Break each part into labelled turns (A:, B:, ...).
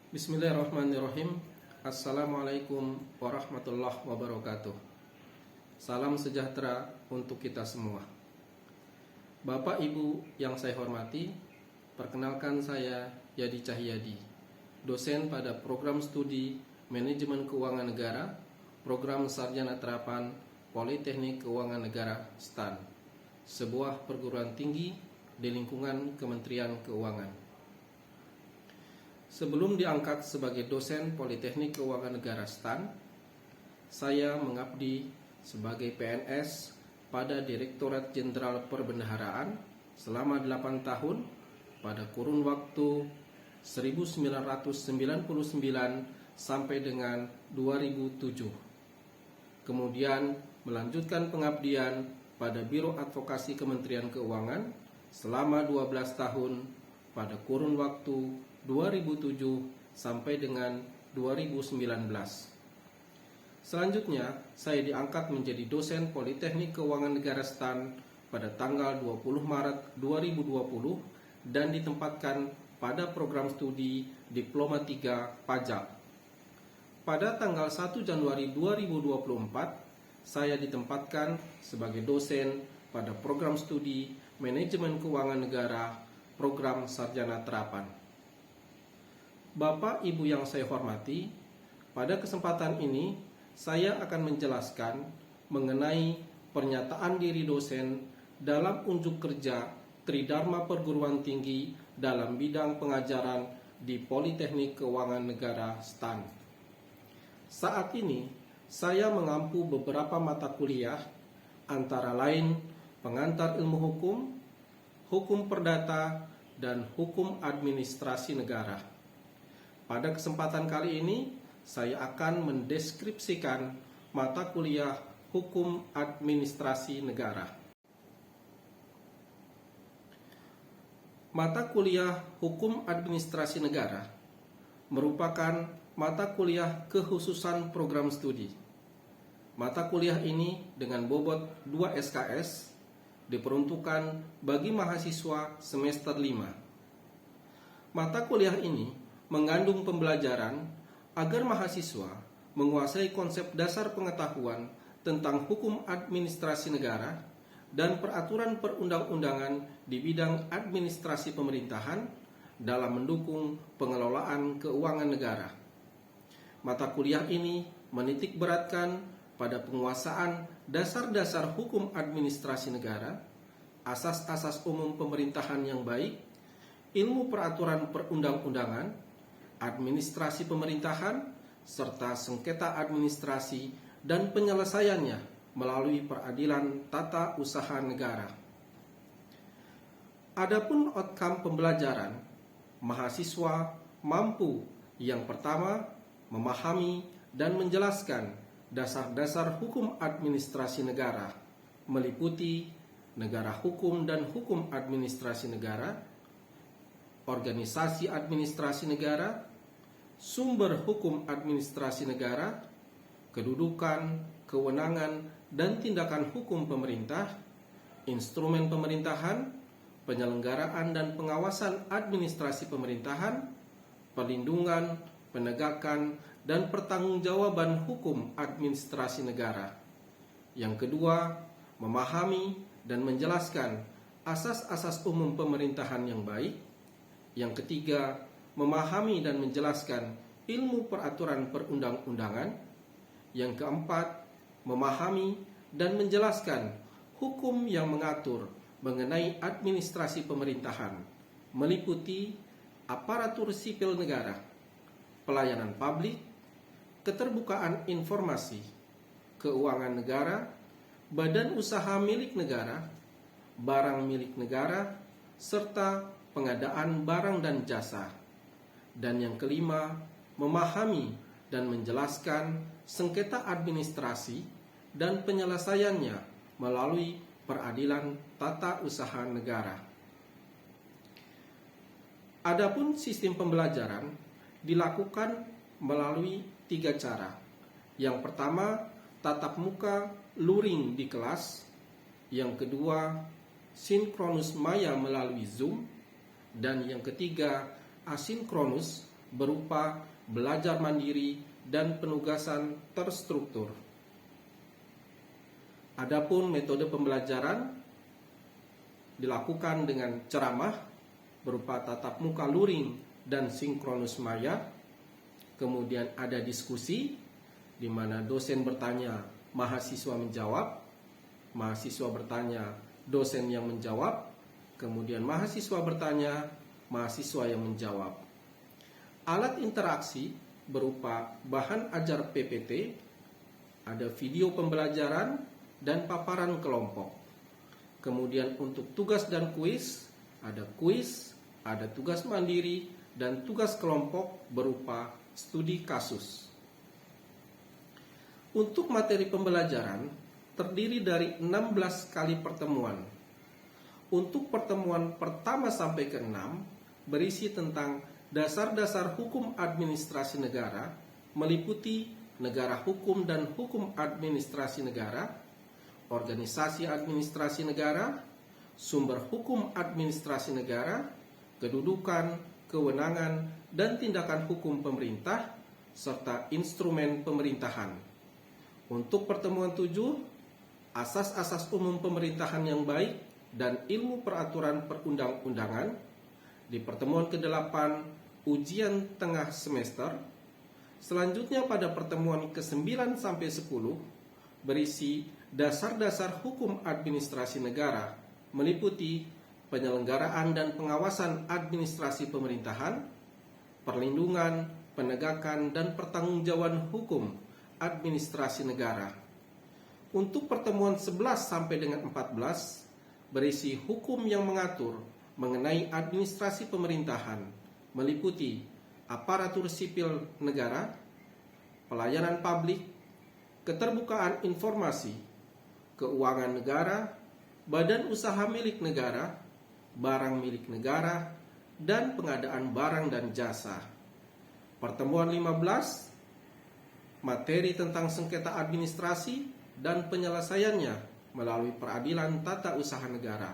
A: Bismillahirrahmanirrahim. Assalamualaikum warahmatullahi wabarakatuh. Salam sejahtera untuk kita semua. Bapak Ibu yang saya hormati, perkenalkan saya Yadi Cahyadi, dosen pada program studi Manajemen Keuangan Negara, program Sarjana Terapan Politeknik Keuangan Negara STAN, sebuah perguruan tinggi di lingkungan Kementerian Keuangan. Sebelum diangkat sebagai dosen Politeknik Keuangan Negara STAN, saya mengabdi sebagai PNS pada Direktorat Jenderal Perbendaharaan selama 8 tahun pada kurun waktu 1999 sampai dengan 2007. Kemudian melanjutkan pengabdian pada Biro Advokasi Kementerian Keuangan selama 12 tahun pada kurun waktu 2007 sampai dengan 2019. Selanjutnya, saya diangkat menjadi dosen Politeknik Keuangan Negara STAN pada tanggal 20 Maret 2020 dan ditempatkan pada program studi Diploma 3 Pajak. Pada tanggal 1 Januari 2024, saya ditempatkan sebagai dosen pada program studi Manajemen Keuangan Negara, program Sarjana Terapan. Bapak Ibu yang saya hormati, pada kesempatan ini saya akan menjelaskan mengenai pernyataan diri dosen dalam unjuk kerja Tridharma Perguruan Tinggi dalam bidang pengajaran di Politeknik Keuangan Negara STAN. Saat ini saya mengampu beberapa mata kuliah, antara lain pengantar ilmu hukum, hukum perdata, dan hukum administrasi negara. Pada kesempatan kali ini, saya akan mendeskripsikan mata kuliah Hukum Administrasi Negara. Mata kuliah Hukum Administrasi Negara merupakan mata kuliah kekhususan program studi. Mata kuliah ini dengan bobot 2 SKS diperuntukkan bagi mahasiswa semester 5. Mata kuliah ini mengandung pembelajaran agar mahasiswa menguasai konsep dasar pengetahuan tentang hukum administrasi negara dan peraturan perundang-undangan di bidang administrasi pemerintahan dalam mendukung pengelolaan keuangan negara. Mata kuliah ini menitik beratkan pada penguasaan dasar-dasar hukum administrasi negara, asas-asas umum pemerintahan yang baik, ilmu peraturan perundang-undangan, administrasi pemerintahan, serta sengketa administrasi dan penyelesaiannya melalui peradilan tata usaha negara. Adapun outcome pembelajaran, mahasiswa mampu yang pertama memahami dan menjelaskan dasar-dasar hukum administrasi negara, meliputi negara hukum dan hukum administrasi negara, organisasi administrasi negara, sumber hukum administrasi negara, kedudukan, kewenangan, dan tindakan hukum pemerintah, instrumen pemerintahan, penyelenggaraan dan pengawasan administrasi pemerintahan, perlindungan, penegakan, dan pertanggungjawaban hukum administrasi negara. Yang kedua, memahami dan menjelaskan asas-asas umum pemerintahan yang baik. Yang ketiga, memahami dan menjelaskan ilmu peraturan perundang-undangan. Yang keempat, memahami dan menjelaskan hukum yang mengatur mengenai administrasi pemerintahan, meliputi aparatur sipil negara, pelayanan publik, keterbukaan informasi, keuangan negara, badan usaha milik negara, barang milik negara, serta pengadaan barang dan jasa. Dan yang kelima, memahami dan menjelaskan sengketa administrasi dan penyelesaiannya melalui peradilan tata usaha negara. Adapun sistem pembelajaran dilakukan melalui 3 cara. Yang pertama, tatap muka luring di kelas. Yang kedua, sinkronus maya melalui Zoom. Dan yang ketiga, asinkronus berupa belajar mandiri dan penugasan terstruktur. Adapun metode pembelajaran dilakukan dengan ceramah berupa tatap muka luring dan sinkronus maya. Kemudian ada diskusi di mana dosen bertanya, mahasiswa menjawab, mahasiswa bertanya, dosen yang menjawab, kemudian mahasiswa bertanya, mahasiswa yang menjawab. Alat interaksi berupa bahan ajar PPT, ada video pembelajaran, dan paparan kelompok. Kemudian untuk tugas dan kuis, ada tugas mandiri, dan tugas kelompok berupa studi kasus. Untuk materi pembelajaran terdiri dari 16 kali pertemuan. Untuk pertemuan pertama sampai ke-6 berisi tentang dasar-dasar hukum administrasi negara, meliputi negara hukum dan hukum administrasi negara, organisasi administrasi negara, sumber hukum administrasi negara, kedudukan, kewenangan, dan tindakan hukum pemerintah, serta instrumen pemerintahan. Untuk pertemuan 7, asas-asas umum pemerintahan yang baik dan ilmu peraturan perundang-undangan. Di pertemuan ke-8, ujian tengah semester. Selanjutnya pada pertemuan ke-9 sampai 10 berisi dasar-dasar hukum administrasi negara, meliputi penyelenggaraan dan pengawasan administrasi pemerintahan, perlindungan, penegakan, dan pertanggungjawaban hukum administrasi negara. Untuk pertemuan 11 sampai dengan 14 berisi hukum yang mengatur mengenai administrasi pemerintahan, meliputi aparatur sipil negara, pelayanan publik, keterbukaan informasi, keuangan negara, badan usaha milik negara, barang milik negara, dan pengadaan barang dan jasa. Pertemuan 15, materi tentang sengketa administrasi dan penyelesaiannya melalui peradilan tata usaha negara.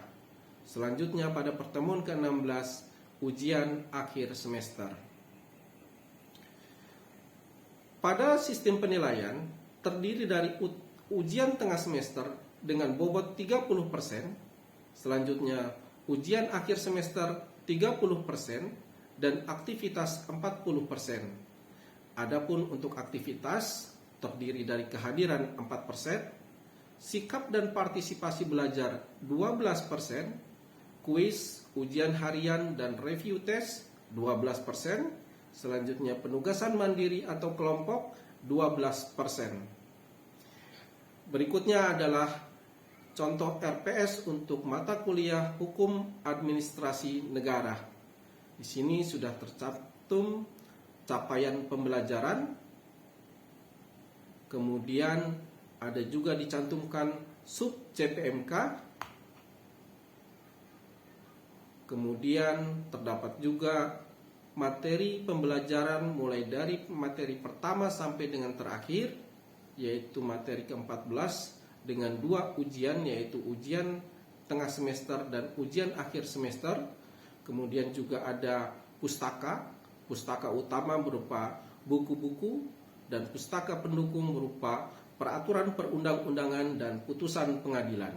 A: Selanjutnya pada pertemuan ke-16, ujian akhir semester. Pada sistem penilaian terdiri dari ujian tengah semester dengan bobot 30%, selanjutnya ujian akhir semester 30% dan aktivitas 40%. Adapun untuk aktivitas terdiri dari kehadiran 4%, sikap dan partisipasi belajar 12%, kuis, ujian harian dan review tes 12%, selanjutnya penugasan mandiri atau kelompok 12%. Berikutnya adalah contoh RPS untuk mata kuliah Hukum Administrasi Negara. Di sini sudah tercantum capaian pembelajaran, kemudian ada juga dicantumkan sub CPMK, kemudian terdapat juga materi pembelajaran mulai dari materi pertama sampai dengan terakhir, yaitu materi ke-14 dengan 2 ujian, yaitu ujian tengah semester dan ujian akhir semester. Kemudian juga ada pustaka utama berupa buku-buku, dan pustaka pendukung berupa peraturan perundang-undangan dan putusan pengadilan.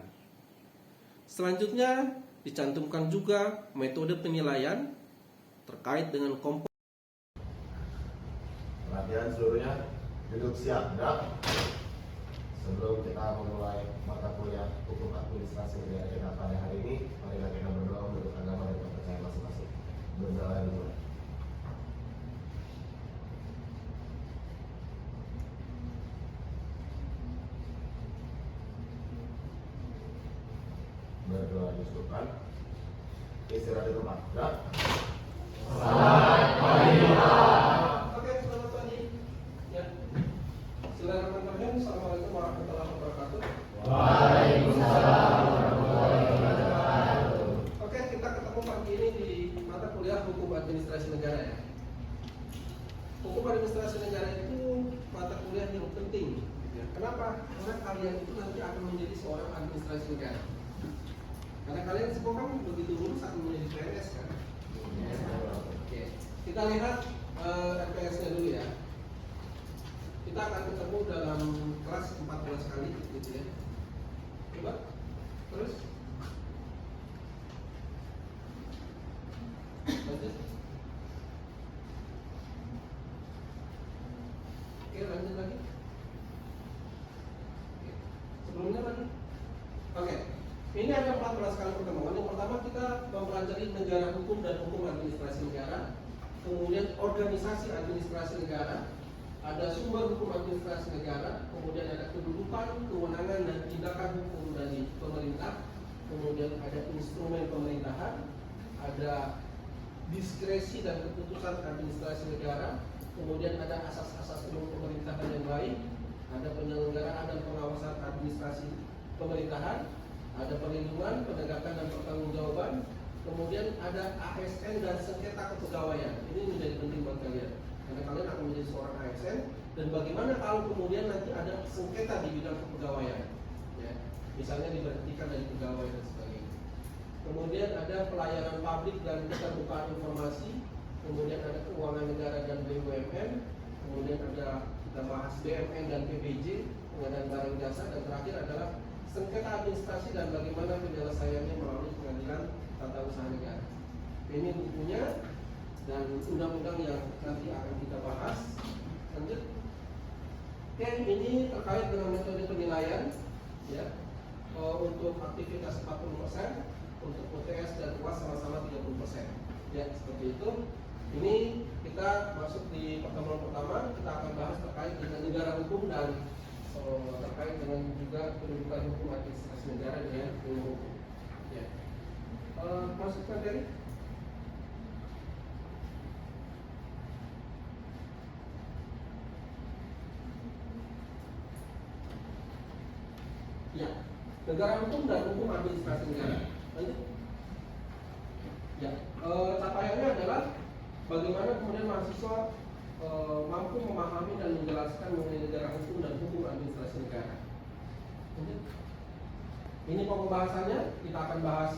A: Selanjutnya dicantumkan juga metode penilaian terkait dengan komponen.
B: Perhatian seluruhnya, duduk siap, gerak. Sebelum kita memulai mata kuliah Hukum Administrasi Negara kita pada hari ini, marilah kita berdoa menurut agama dan kepercayaan masing-masing. Berdoa dulu. Berdoa disebutkan. Istirahat di rumah. Gerak.
C: Selamat pagi.
A: Oke, selamat pagi. Ya. Silakan teman-teman. Assalamualaikum warahmatullahi wabarakatuh.
C: Waalaikumsalam warahmatullahi wabarakatuh.
A: Oke, kita ketemu pagi ini di mata kuliah Hukum Administrasi Negara ya. Hukum Administrasi Negara itu mata kuliah yang penting. Ya. Kenapa? Karena kalian itu nanti akan menjadi seorang administrasi negara. Karena kalian semua kan begitu lulus akan menjadi PNS kan. Oke. Kita lihat RPS-nya dulu ya. Kita akan ketemu dalam kelas 14 kali gitu ya. Coba. Terus. Lanjut. Oke, lanjut lagi. Oke. Sebelumnya lagi. Oke. Ini ada 14 kali pertemuan. Yang pertama kita mempelajari negara hukum dan hukum administrasi negara. Kemudian organisasi administrasi negara, ada sumber hukum administrasi negara, kemudian ada kedudukan, kewenangan dan tindakan hukum dari pemerintah, kemudian ada instrumen pemerintahan, ada diskresi dan keputusan administrasi negara, kemudian ada asas-asas umum pemerintahan yang lain, ada penyelenggaraan dan pengawasan administrasi pemerintahan, ada perlindungan, penegakan dan pertanggungjawaban. Kemudian ada ASN dan sengketa kepegawaian. Ini menjadi penting buat kalian, karena kalian akan menjadi seorang ASN. Dan bagaimana kalau kemudian nanti ada sengketa di bidang kepegawaian, ya, misalnya diberhentikan dari pegawai dan sebagainya. Kemudian ada pelayanan publik dan keterbukaan informasi. Kemudian ada keuangan negara dan BUMN. Kemudian ada kita bahas BMN dan PBJ, pengadaan barang jasa. Dan terakhir adalah sengketa administrasi dan bagaimana penyelesaiannya melalui pengadilan tata usaha negara. Ini bukunya dan undang-undang yang nanti akan kita bahas. Lanjut. Oke, ini terkait dengan metode penilaian, ya. Untuk aktivitas 40%, untuk UTS dan UAS sama-sama 30%. Ya, seperti itu. Ini kita masuk di pertemuan pertama. Kita akan bahas terkait dengan negara hukum dan terkait dengan juga kedudukan hukum administrasi negara dengan ilmu hukum. Ya. Masuk materi. Ya, negara hukum dan hukum administrasi negara. Lanjut. Ya, capaiannya adalah bagaimana kemudian mahasiswa mampu memahami dan menjelaskan mengenai negara hukum dan hukum administrasi negara. Lanjut. Ini pembahasannya, kita akan bahas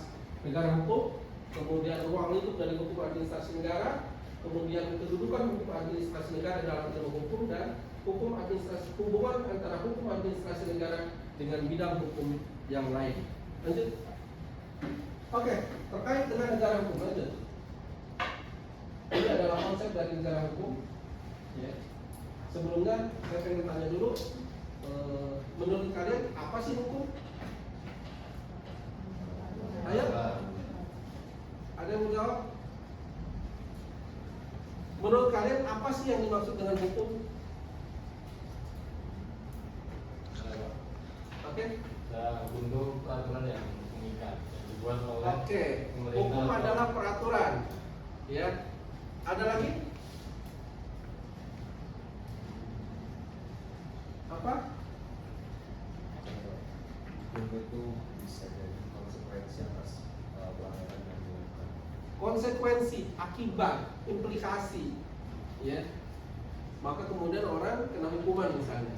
A: negara hukum, kemudian ruang lingkup dari hukum administrasi negara, kemudian kedudukan hukum administrasi negara dalam ilmu hukum, dan hukum administrasi, hubungan antara hukum administrasi negara dengan bidang hukum yang lain. Lanjut. Oke, terkait dengan negara hukum, lanjut. Ini adalah konsep dari negara hukum. Ya. Sebelumnya saya ingin tanya dulu, menurut kalian apa sih hukum? Ayo, ada yang mau jawab? Menurut kalian apa sih yang dimaksud dengan hukum? Oke.
C: Untuk peraturan yang mengikat yang dibuat oleh pemerintah.
A: Hukum adalah peraturan. Ya. Ada lagi? Apa?
B: Hukum itu bisa jadi konsekuensi atas pelanggaran yang dilakukan.
A: Konsekuensi, akibat, implikasi, ya. Maka kemudian orang kena hukuman misalnya.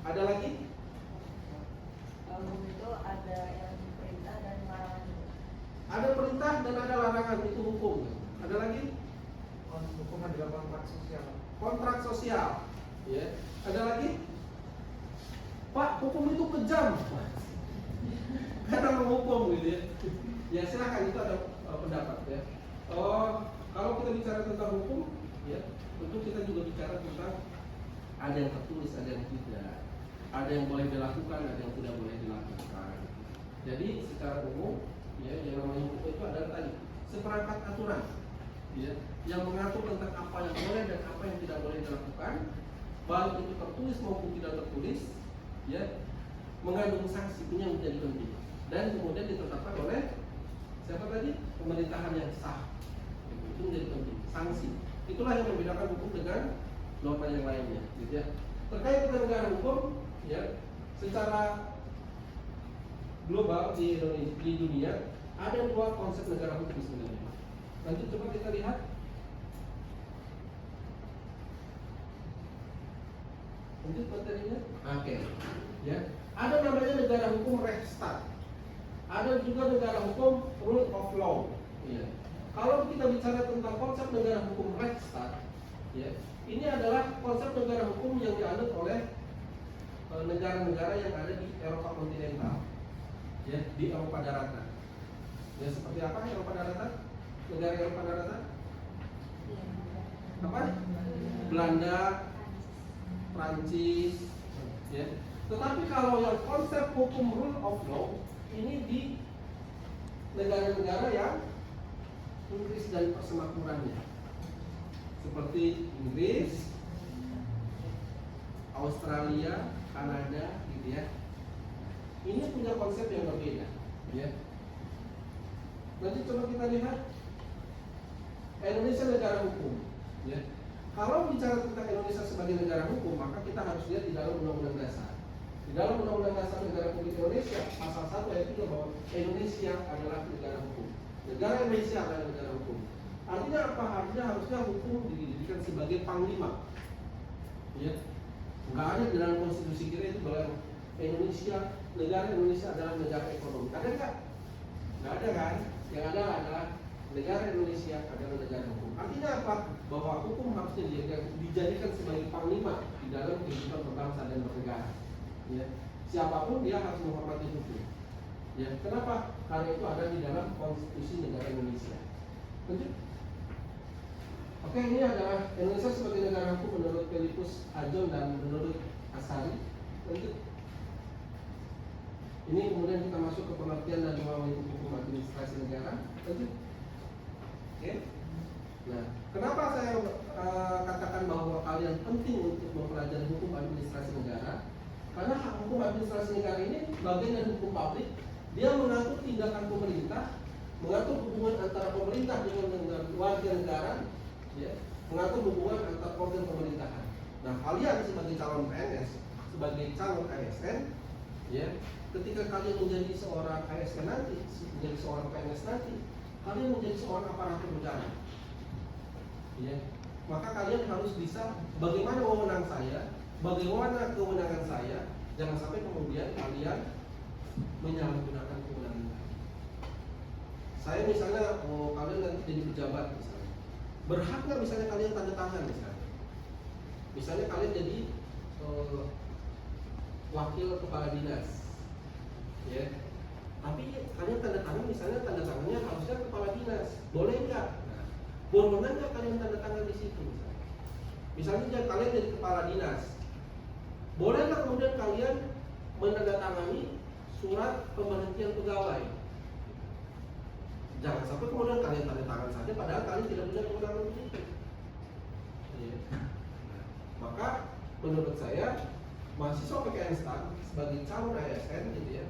A: Ada lagi?
D: Hukum itu ada yang perintah dan larangan.
A: Ada perintah dan ada larangan, itu hukum. Ada lagi?
E: Hukum adalah kontrak sosial.
A: Kontrak sosial, ya. Ada lagi? Pak, hukum itu kejam. Karena menghukum gitu ya. Ya silakan, itu ada pendapat ya. Kalau kita bicara tentang hukum, ya, tentu kita juga bicara tentang ada yang tertulis, ada yang tidak, ada yang boleh dilakukan, ada yang tidak boleh dilakukan. Jadi secara umum, ya, yang namanya hukum itu adalah tadi seperangkat aturan, ya, yang mengatur tentang apa yang boleh dan apa yang tidak boleh dilakukan, baik itu tertulis maupun tidak tertulis, ya, mengandung sanksi. Ini yang menjadi penting dan kemudian ditetapkan oleh siapa tadi? Pemerintahan yang sah. Itu menjadi penting. Sanksi. Itulah yang membedakan hukum dengan norma yang lainnya, gitu ya. Terkait dengan negara hukum, ya, secara global di dunia ada dua konsep negara hukum sebenarnya. Lanjut, coba kita lihat. Lanjut materinya. Oke. Ya. Ada namanya negara hukum Rechtsstaat. Ada juga negara hukum rule of law. Ya. Kalau kita bicara tentang konsep negara hukum Rechtsstaat, Ya, ini adalah konsep negara hukum yang dianut oleh negara-negara yang ada di Eropa kontinental, ya, di Eropa daratan. Ya, seperti apa Eropa daratan? Negara Eropa daratan? Apa? Belanda, Prancis, ya. Tetapi kalau yang konsep hukum rule of law ini di negara-negara yang Inggris dan persemakmurannya, seperti Inggris, Australia, Kanada, gitu ya. Ini punya konsep yang berbeda, ya. Nanti coba kita lihat Indonesia negara hukum, ya. Kalau bicara tentang Indonesia sebagai negara hukum, maka kita harus lihat di dalam Undang-Undang Dasar. Di dalam Undang-Undang Dasar Negara Republik Indonesia, pasal 1 ayat 3 bahwa Indonesia adalah negara hukum. Negara Indonesia adalah negara hukum. Artinya apa? Artinya harusnya hukum didirikan sebagai panglima. Ya. Nggak ada di dalam konstitusi kita itu bahwa negara Indonesia adalah negara ekonomi. Ada nggak? Nggak ada kan? Yang ada adalah negara Indonesia adalah negara hukum. Artinya apa? Bahwa hukum harusnya dijadikan sebagai panglima di dalam kehidupan berbangsa dan bernegara. Ya. Siapapun dia harus menghormati hukum. Ya. Kenapa? Karena itu ada di dalam konstitusi negara Indonesia. Lanjut. Oke, ini adalah Indonesia sebagai negara hukum menurut Philippus Ajon dan menurut Asari. Lanjut. Ini kemudian kita masuk ke pengertian dan memahami hukum administrasi negara. Lanjut. Oke. Nah, kenapa saya katakan bahwa kalian penting untuk mempelajari hukum administrasi negara? Karena hukum administrasi negara ini bagian dari hukum publik. Dia mengatur tindakan pemerintah, mengatur hubungan antara pemerintah dengan warga negara, ya, mengatur hubungan antar organ pemerintahan. Nah, kalian sebagai calon PNS, sebagai calon ASN, ya, ketika kalian menjadi seorang ASN nanti, menjadi seorang PNS nanti, kalian menjadi seorang aparatur negara. Ya, maka kalian harus bisa bagaimana wewenang saya, bagaimana kewenangan saya, jangan sampai kemudian kalian menyalahgunakan kewenangan. Saya misalnya, kalian nanti jadi pejabat misalnya, berhak nggak misalnya kalian tanda tangan misalnya kalian jadi wakil kepala dinas, ya, tapi kalian tanda tangan misalnya tanda tangannya harusnya kepala dinas, boleh nggak? Nah, boleh nggak kalian tanda tangan di situ misalnya kalian jadi kepala dinas, boleh nggak kemudian kalian menandatangani surat pemberhentian pegawai? Jangan sampai kemudian kalian tanda tangan saja padahal kalian tidak punya kewenangan itu. Ya. Maka menurut saya mahasiswa PKN STAN sebagai calon ASN gitu ya,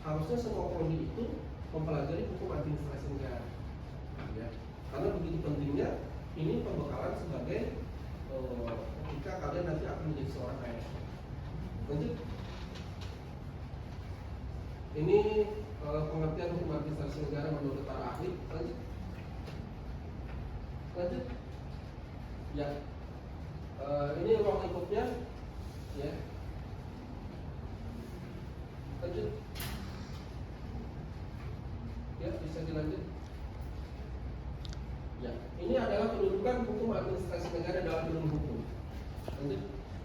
A: harusnya semua prodi itu mempelajari hukum administrasi negara. Ya. Karena begitu pentingnya ini pembekalan sebagai ketika kalian nanti akan menjadi seorang ASN. Lanjut. Ini pengertian hukum administrasi negara menurut para ahli. Lanjut. Ya. Ini ruang lingkupnya. Ya. Lanjut. Ya, bisa dilanjut. Ya, ini adalah kedudukan hukum administrasi negara dalam ilmu hukum. Lanjut.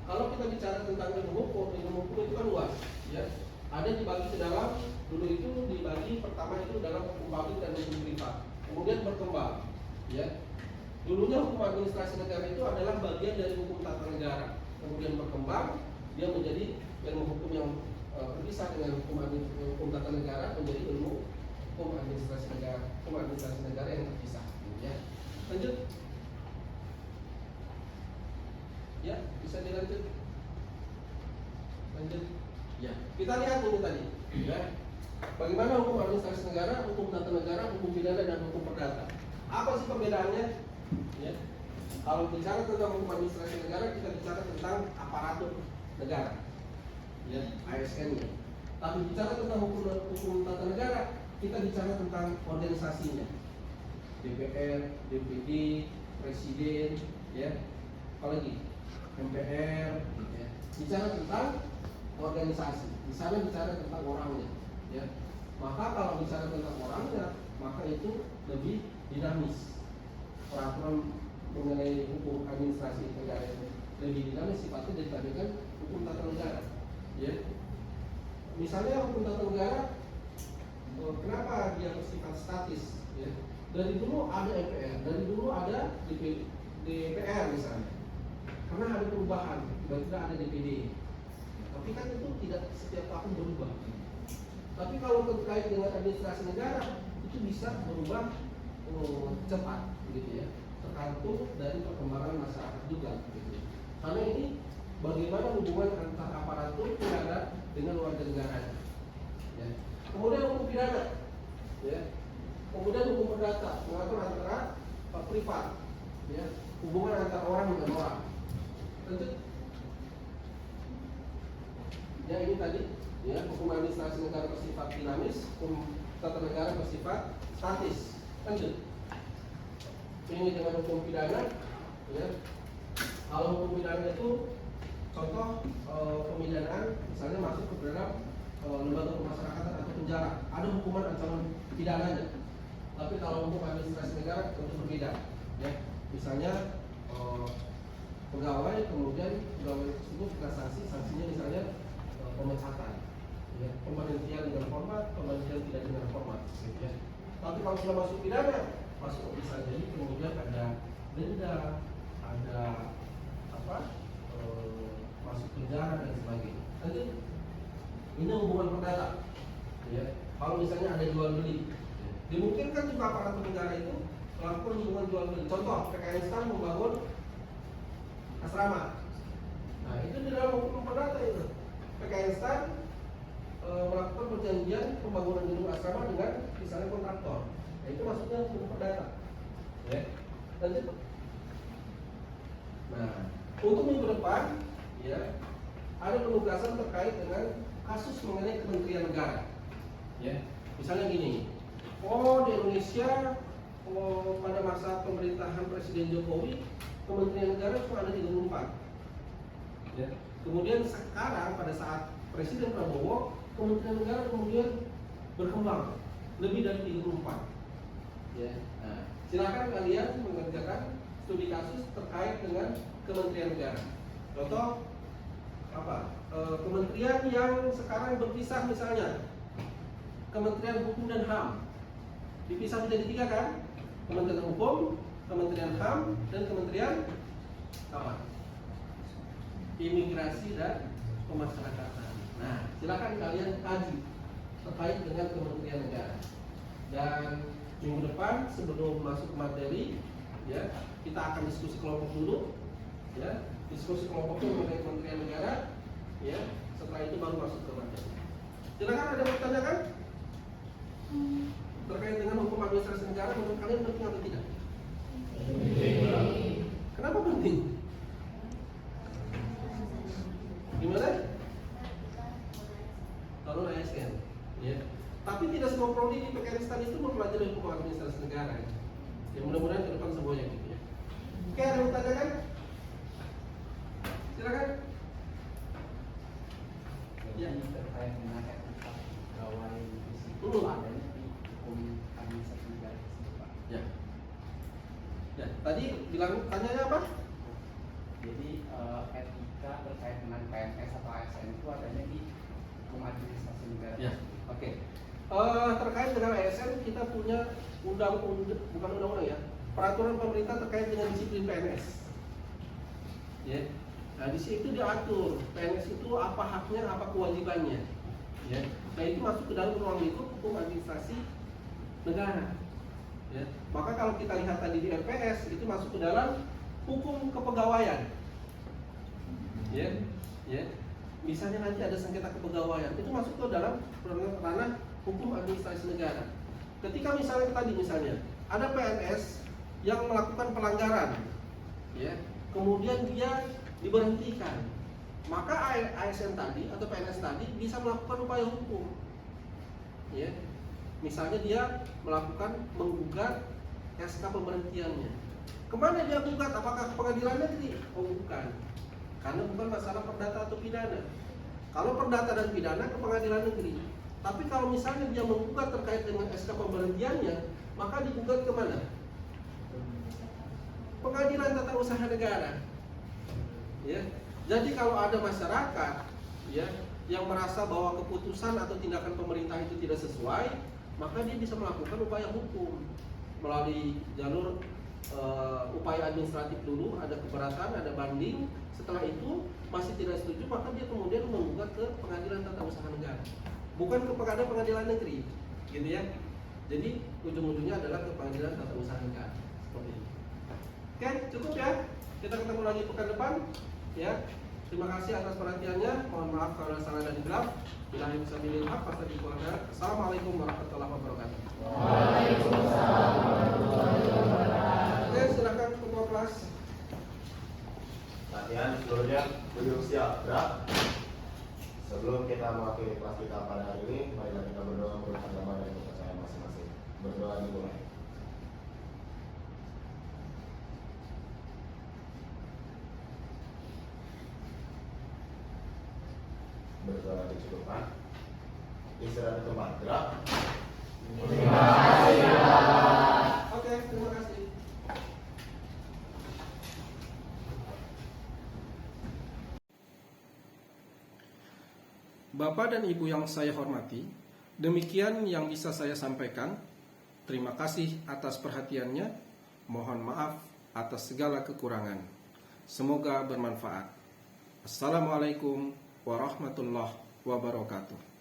A: Kalau kita bicara tentang ilmu hukum itu kan luas, ya. Ada dibagi ke dalam, dulu itu dibagi pertama itu dalam hukum publik dan hukum privat, kemudian berkembang, ya. Dulunya hukum administrasi negara itu adalah bagian dari hukum tata negara, kemudian berkembang, dia menjadi ilmu hukum yang terpisah dengan hukum tata negara, menjadi ilmu hukum administrasi negara yang terpisah, ya. Lanjut, ya, bisa dilanjut, lanjut. Ya, kita lihat ini tadi, ya. Bagaimana hukum administrasi negara, hukum tata negara, hukum pidana dan hukum perdata. Apa sih perbedaannya? Ya. Kalau bicara tentang hukum administrasi negara, kita bicara tentang aparatur negara, ya, ASN-nya. Tapi bicara tentang hukum tata negara, kita bicara tentang organisasinya, DPR, DPD, Presiden, ya, apalagi MPR, ya. Bicara tentang organisasi, di sana bicara tentang orangnya, ya. Maka kalau bicara tentang orangnya, maka itu lebih dinamis. Peraturan mengenai hukum administrasi negara itu lebih dinamis sifatnya dibandingkan hukum tata negara. Ya, misalnya hukum tata negara, kenapa dia bersifat statis? Ya, dari dulu ada MPR, dari dulu ada DPR misalnya, karena ada perubahan, tiba-tiba ada DPD. Tapi kan itu tidak setiap tahun berubah. Tapi kalau terkait dengan administrasi negara itu bisa berubah cepat, gitu ya, tergantung dari perkembangan masyarakat juga. Gitu. Karena ini bagaimana hubungan antara aparatur negara dengan warga negara. Ya. Kemudian hukum pidana, ya. Kemudian hukum perdata mengatur antara privat, ya, hubungan antara orang dengan orang. Tentu, ya ini tadi, ya, hukum administrasi negara bersifat dinamis, hukum tata negara bersifat statis. Lanjut. Ini dengan hukum pidana, ya. Kalau hukum pidana itu contoh pemidanaan, misalnya masuk ke dalam lembaga pemasyarakatan atau penjara, ada hukuman ancaman pidananya. Tapi kalau hukum administrasi negara tentu berbeda, ya. Misalnya pegawai, kemudian pegawai tersebut kita sanksinya misalnya pemecatan, ya, pemberhentian dengan hormat, pemberhentian tidak dengan hormat, gitu ya. Tapi kalau sudah masuk pidana, masuk bisa jadi kemudian ada denda, ada masuk penjara dan sebagainya. Nanti ini hubungan perdata, ya. Kalau misalnya ada jual beli, dimungkinkan juga aparatur negara itu melakukan hubungan jual beli. Contoh, PKN membangun asrama. Nah, itu di dalam hukum perdata itu. PKN melakukan perjanjian pembangunan gedung asrama dengan misalnya kontraktor. Nah, itu maksudnya hukum perdata. Ya. Lanjut. Nah, untuk minggu depan, ya, ada penugasan terkait dengan kasus mengenai kementerian negara. Ya, misalnya gini, di Indonesia pada masa pemerintahan Presiden Jokowi, kementerian negara cuma ada 34. Ya. Kemudian sekarang pada saat Presiden Prabowo, kementerian negara kemudian berkembang lebih dari 34. Ya. Nah, silakan kalian mengerjakan studi kasus terkait dengan kementerian negara. Contoh apa? Kementerian yang sekarang berpisah misalnya, Kementerian Hukum dan HAM dipisah menjadi 3 kan? Kementerian Hukum, Kementerian HAM, dan Kementerian apa? Imigrasi dan Pemasyarakatan. Nah, silakan kalian kaji terkait dengan kementerian negara. Dan minggu depan sebelum masuk ke materi, ya, kita akan diskusi kelompok dulu, ya, diskusi kelompok itu mengenai kementerian negara, ya. Setelah itu baru masuk ke materi. Silakan, ada yang bertanyakan terkait dengan hukum administrasi negara, menurut kalian penting atau tidak? Kenapa penting? Gimana? Kalau ASN, ya. Tapi tidak semua prodi di PKN itu mempelajari hukum administrasi negara. Ya, mudah-mudahan ke depan semuanya gitu ya. Oke, ada yang bertanyakan? Silakan.
C: Ya, terkait dengan etika pegawai di situ adanya di hukum administrasi negara di situ, Pak.
A: Ya. Ya, tadi bilang tanyanya apa?
C: Jadi etika terkait dengan PNS atau ASN itu adanya di hukum administrasi negara.
A: Ya, oke. Terkait dengan ASN kita punya bukan undang-undang ya, peraturan pemerintah terkait dengan disiplin PNS. Ya. Nah, di situ diatur PNS itu apa haknya, apa kewajibannya. Ya. Nah, itu masuk ke dalam ruang lingkup hukum administrasi negara. Ya. Maka kalau kita lihat tadi di RPS itu masuk ke dalam hukum kepegawaian. Ya. Ya. Misalnya nanti ada sengketa kepegawaian, itu masuk ke dalam ranah hukum administrasi negara. Ketika misalnya ada PNS yang melakukan pelanggaran, ya, kemudian dia diberhentikan, maka ASN tadi atau PNS tadi bisa melakukan upaya hukum. Ya, misalnya dia menggugat SK pemberhentiannya. Kemana dia gugat? Apakah ke pengadilan negeri? Oh, bukan. Karena bukan masalah perdata atau pidana. Kalau perdata dan pidana ke pengadilan negeri. Tapi kalau misalnya dia menggugat terkait dengan SK pemberhentiannya, maka digugat kemana? Pengadilan Tata Usaha Negara. Ya. Jadi kalau ada masyarakat ya yang merasa bahwa keputusan atau tindakan pemerintah itu tidak sesuai, maka dia bisa melakukan upaya hukum melalui jalur upaya administratif dulu, ada keberatan, ada banding. Setelah itu masih tidak setuju, maka dia kemudian menggugat ke Pengadilan Tata Usaha Negara, bukan kepada pengadilan negeri, gitu ya. Jadi ujung-ujungnya adalah ke Pengadilan Tata Usaha Negara, seperti itu. Oke, cukup ya. Kita ketemu lagi pekan depan, ya. Terima kasih atas perhatiannya. Mohon maaf kalau ada salah dan hilaf. Bila bisa bilil haq, pasti dikeluarkan. Assalamualaikum warahmatullahi wabarakatuh.
D: Waalaikumsalam warahmatullahi wabarakatuh.
A: Oke, silakan ketua kelas.
B: Latihan seluruhnya duduk siap, gerak. Sebelum kita mengakhiri kelas kita pada hari ini, marilah kita berdoa menurut agama dan kepercayaan masing-masing. Berdoa dimulai. Berdoa dicukupkan. Istirahat di tempat, gerak.
D: Terima kasih Pak.
A: Oke, terima kasih. Bapak dan Ibu yang saya hormati, demikian yang bisa saya sampaikan. Terima kasih atas perhatiannya. Mohon maaf atas segala kekurangan. Semoga bermanfaat. Assalamualaikum warahmatullahi wabarakatuh.